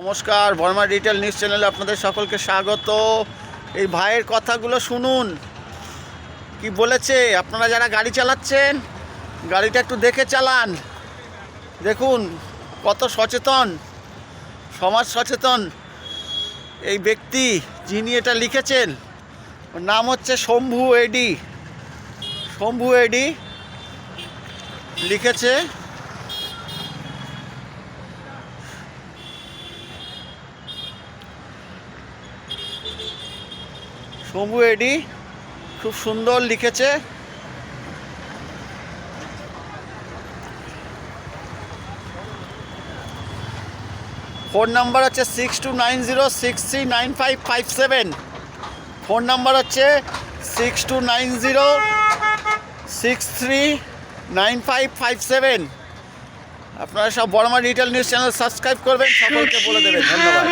নমস্কার, Varma detail news চ্যানেলে আপনাদের সকলকে স্বাগত। এই ভাইয়ের কথাগুলো শুনুন, কি বলেছে। আপনারা যারা গাড়ি চালাচ্ছেন, গাড়িটা একটু দেখে চালান। দেখুন কত সচেতন, সমাজ সচেতন এই ব্যক্তি যিনি এটা লিখেছেন। ওর নাম হচ্ছে শম্ভু এডি। শম্ভু এডি লিখেছে। শম্ভু এডি খুব সুন্দর লিখেছে। ফোন নাম্বার হচ্ছে 6290639557। ফোন নাম্বার হচ্ছে 6290639557। আপনারা সব Barma detail news channel subscribe করবেন, সকলকে বলে দেবেন। ধন্যবাদ।